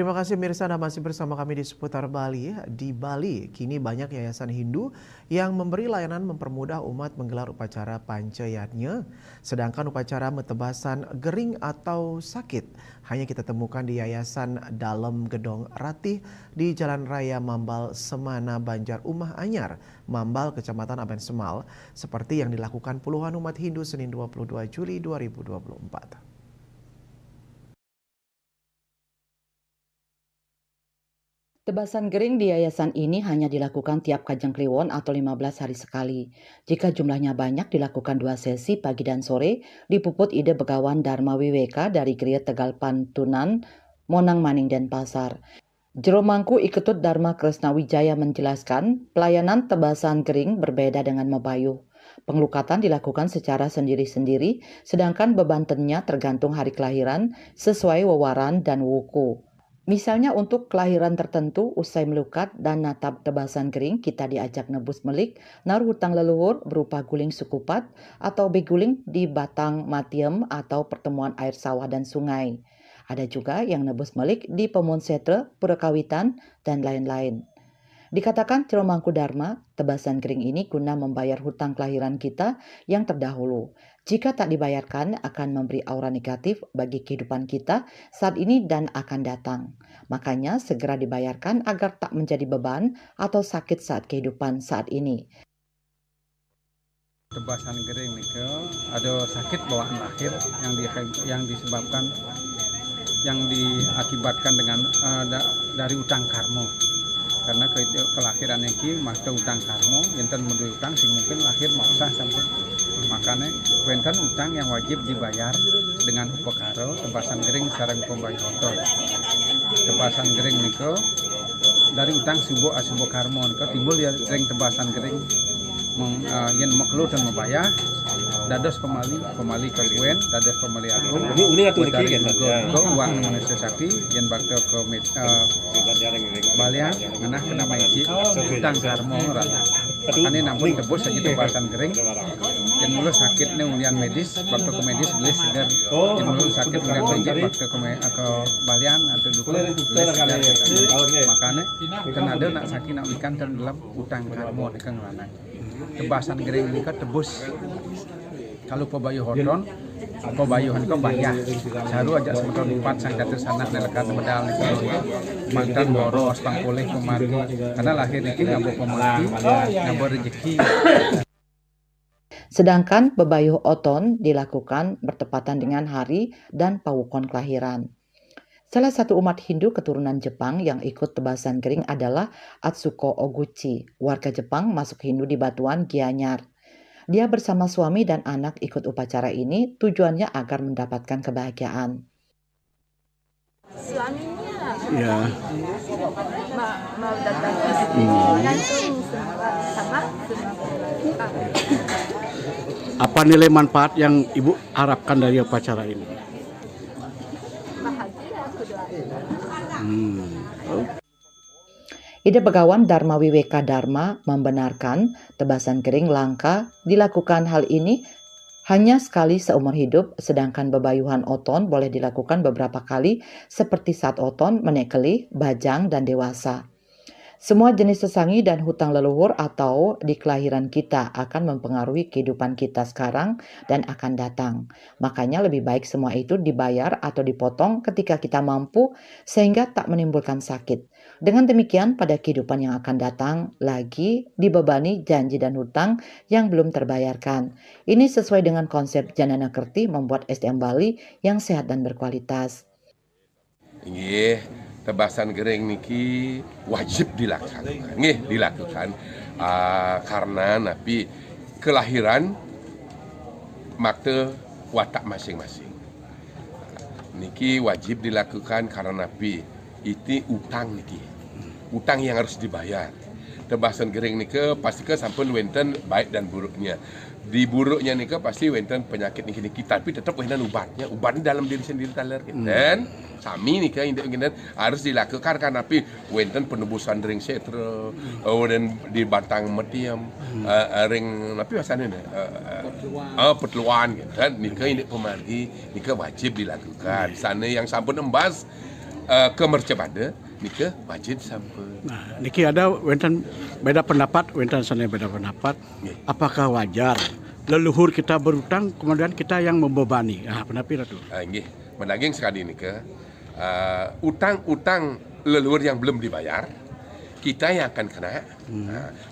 Terima kasih Mirsa, Anda masih bersama kami di seputar Bali. Di Bali, kini banyak yayasan Hindu yang memberi layanan mempermudah umat menggelar upacara Pancayatnya. Sedangkan upacara metebasan gering atau sakit hanya kita temukan di Yayasan Dalam Gedong Ratih di Jalan Raya Mambal, Semana, Banjar Umah Anyar, Mambal, Kecamatan Aben Semal, seperti yang dilakukan puluhan umat Hindu Senin 22 Juli 2024. Tebasan gering di yayasan ini hanya dilakukan tiap Kajang Kliwon atau 15 hari sekali. Jika jumlahnya banyak dilakukan 2 sesi pagi dan sore, dipuput ide Begawan Dharma Wiweka dari Gereja Tegal Pantunan, Monang Maning Denpasar. Jero Mangku Iketut Dharma Kresna Wijaya menjelaskan, pelayanan tebasan gering berbeda dengan mebayuh. Pengelukatan dilakukan secara sendiri-sendiri, sedangkan bebantennya tergantung hari kelahiran sesuai wewaran dan wuku. Misalnya untuk kelahiran tertentu, usai melukat dan natap tebasan gering, kita diajak nebus melik, naruh hutang leluhur berupa guling sukupat atau beguling di batang matiem atau pertemuan air sawah dan sungai. Ada juga yang nebus melik di Pemun Setre, Purakawitan, dan lain-lain. Dikatakan Jero Mangku Dharma, tebasan gering ini guna membayar hutang kelahiran kita yang terdahulu. Jika tak dibayarkan akan memberi aura negatif bagi kehidupan kita saat ini dan akan datang. Makanya segera dibayarkan agar tak menjadi beban atau sakit saat kehidupan saat ini. Tebasan gering nika ada sakit bawaan lahir yang disebabkan yang diakibatkan dengan dari utang karma. Karena kelahiran ini maksud utang karma, enten menduit utang sing mungkin lahir mau usah sampai makanya enten utang yang wajib dibayar dengan upekara tebasan gering sareng pembayaran. Tebasan gering niko dari utang subuh asubuh karma niko timbul ya sering tebasan gering yang makhluk dan membayar dados pemali kekuen dados pemali agung ini atuh dari kan ke uang manusia sakti yang bakal ke balian menah kena maiji utang karmo rata ane nampun tebus saja tebasan kering yang mulu sakitnya ulian medis waktu ke medis beli segar yang mulu sakit ulian maiji waktu ke balian atau dukun beli segar makanya kan ada nak sakit nak ikan dan dalam utang karmo di kengelanang tebasan kering ini kan tebus kalau pebayuh hodon, pebayuhan kau bayar. Saru aja semeton 4 sang jatuh sanak nelekan medal nih mantan boros pangpulih kemari. Karena lahir ini ngabo pemati, ngabo rezeki. Sedangkan bebayuh oton dilakukan bertepatan dengan hari dan pawukon kelahiran. Salah satu umat Hindu keturunan Jepang yang ikut tebasan gering adalah Atsuko Oguchi, warga Jepang masuk Hindu di Batuan Gianyar. Dia bersama suami dan anak ikut upacara ini tujuannya agar mendapatkan kebahagiaan. Suaminya ya mau datang ke sini langsung sama apa nilai manfaat yang ibu harapkan dari upacara ini? bahagia kedua. Ide Begawan Dharma Wiweka Dharma membenarkan tebasan gering langka dilakukan hal ini hanya sekali seumur hidup, sedangkan bebayuhan oton boleh dilakukan beberapa kali seperti saat oton, menekeli, bajang, dan dewasa. Semua jenis sesangi dan hutang leluhur atau di kelahiran kita akan mempengaruhi kehidupan kita sekarang dan akan datang. Makanya lebih baik semua itu dibayar atau dipotong ketika kita mampu sehingga tak menimbulkan sakit. Dengan demikian pada kehidupan yang akan datang lagi dibebani janji dan hutang yang belum terbayarkan. Ini sesuai dengan konsep Janana Kerti membuat SDM Bali yang sehat dan berkualitas. Tebasan gering niki wajib dilakukan karena napi kelahiran makte watak masing-masing niki wajib dilakukan karena napi itu utang yang harus dibayar. Tebasan gering niki pasti ke sampun wenten baik dan buruknya. Di buruknya nika pasti wenten penyakit niki tapi tetap wenten ubatnya dalam diri sendiri taler dan sami nika indek harus dilakukan karena pi wenten penebusan ring setre dan di batang metiam ring napi asane petluan kan nika indek pemargi nika wajib dilakukan sana yang sampun embas kemercebada nika wajib sampai. Nah, niki ada wenten beda pendapat, wenten sana beda pendapat. Apakah wajar leluhur kita berutang kemudian kita yang membebani? Ah, pendapat itu. Nggih, menaging sekali nika utang-utang leluhur yang belum dibayar kita yang akan kena.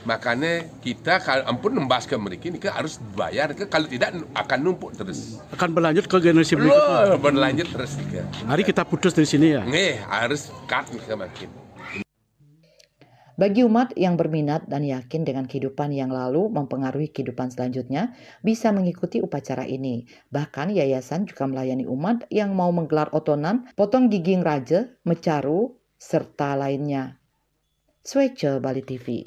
Makanya kita kalau ampun membahas ke mereka nika harus bayar, kalau tidak akan numpuk terus. Akan berlanjut ke generasi berikutnya. Berlanjut terus nika. Mari kita putus dari sini ya. Nggih, harus cut nika makin. Bagi umat yang berminat dan yakin dengan kehidupan yang lalu mempengaruhi kehidupan selanjutnya, bisa mengikuti upacara ini. Bahkan yayasan juga melayani umat yang mau menggelar otonan, potong gigi raja, mecaru, serta lainnya. Swece Bali TV.